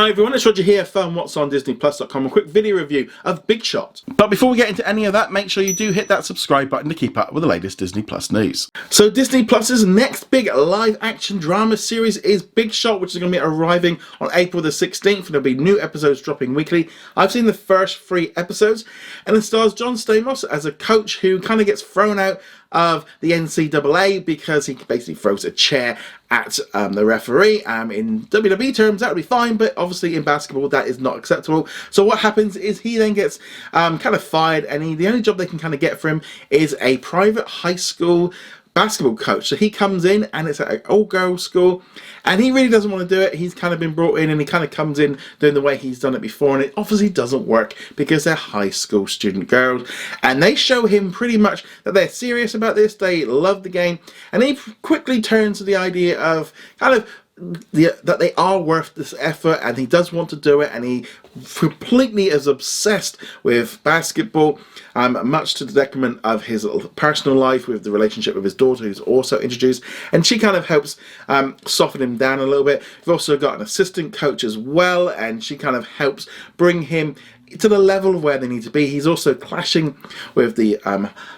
Hi everyone, it's Roger here from What's on DisneyPlus.com, a quick video review of Big Shot. But before we get into any of that, make sure you do hit that subscribe button to keep up with the latest Disney Plus news. So Disney Plus's next big live action drama series is Big Shot, which is going to be arriving on April the 16th, and there'll be new episodes dropping weekly. I've seen the first 3 episodes, and it stars John Stamos as a coach who kind of gets thrown out of the NCAA because he basically throws a chair at the referee. In WWE terms, that would be fine, but obviously in basketball that is not acceptable. So what happens is he then gets kind of fired, and the only job they can kind of get for him is a private high school basketball coach. So he comes in, and it's at an all-girls school, and he really doesn't want to do it. He's kind of been brought in, and he kind of comes in doing the way he's done it before, and it obviously doesn't work because they're high school student girls, and they show him pretty much that they're serious about this. They love the game, and he quickly turns to the idea of kind of that they are worth this effort, and he does want to do it, and he completely is obsessed with basketball, much to the detriment of his personal life with the relationship with his daughter, who's also introduced, and she kind of helps soften him down a little bit. We've also got an assistant coach as well, and she kind of helps bring him to the level of where they need to be. He's also clashing with the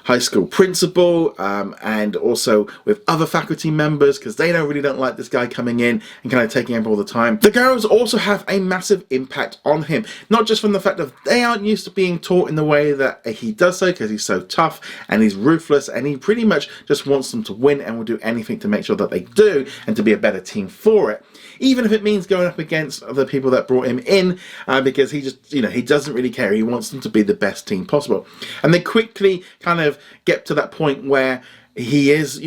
high school principal and also with other faculty members because they don't like this guy coming in and kind of taking over all the time. The girls also have a massive impact on him, not just from the fact that they aren't used to being taught in the way that he does so, because he's so tough and he's ruthless, and he pretty much just wants them to win and will do anything to make sure that they do and to be a better team for it, even if it means going up against the people that brought him in, because he just, he doesn't really care. He wants them to be the best team possible. And they quickly kind of get to that point where he is,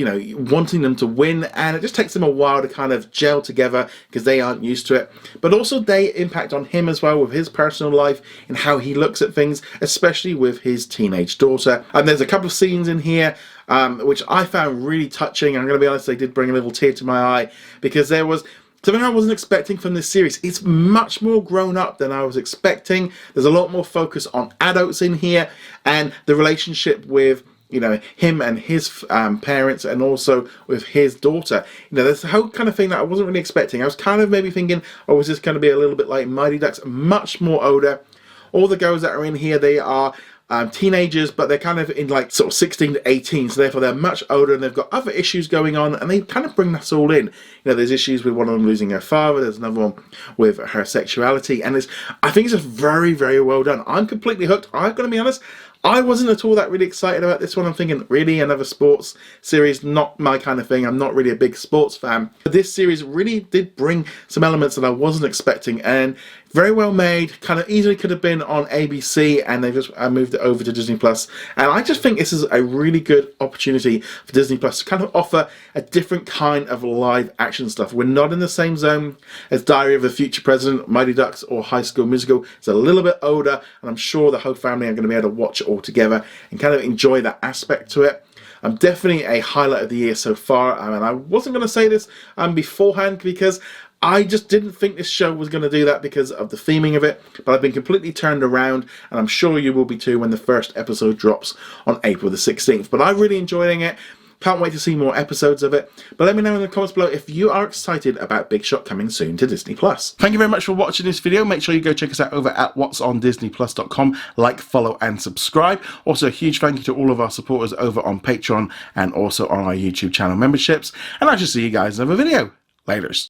wanting them to win, and it just takes them a while to kind of gel together because they aren't used to it. But also they impact on him as well with his personal life and how he looks at things, especially with his teenage daughter. And there's a couple of scenes in here which I found really touching. I'm going to be honest, they did bring a little tear to my eye because there was something I wasn't expecting from this series. It's much more grown up than I was expecting. There's a lot more focus on adults in here, and the relationship with him and his parents, and also with his daughter. There's a whole kind of thing that I wasn't really expecting. I was kind of maybe thinking, oh, is this going to be a little bit like Mighty Ducks? Much more older. All the girls that are in here, they are teenagers, but they're kind of in like sort of 16 to 18, so therefore they're much older, and they've got other issues going on, and they kind of bring this all in. There's issues with one of them losing her father, there's another one with her sexuality, and I think it's just very, very well done. I'm completely hooked. I'm going to be honest, I wasn't at all that really excited about this one. I'm thinking, really, another sports series? Not my kind of thing. I'm not really a big sports fan. But this series really did bring some elements that I wasn't expecting, and very well made. Kind of easily could have been on ABC, and they just moved it over to Disney Plus. And I just think this is a really good opportunity for Disney Plus to kind of offer a different kind of live action stuff. We're not in the same zone as Diary of a Future President, Mighty Ducks, or High School Musical. It's a little bit older, and I'm sure the whole family are going to be able to watch it all together and kind of enjoy that aspect to it. Definitely a highlight of the year so far. And I wasn't going to say this beforehand because I just didn't think this show was going to do that because of the theming of it, but I've been completely turned around, and I'm sure you will be too when the first episode drops on April the 16th. But I'm really enjoying it. Can't wait to see more episodes of it. But let me know in the comments below if you are excited about Big Shot coming soon to Disney Plus. Thank you very much for watching this video. Make sure you go check us out over at whatsondisneyplus.com. Like, follow, and subscribe. Also, a huge thank you to all of our supporters over on Patreon and also on our YouTube channel memberships. And I shall see you guys in another video. Laters.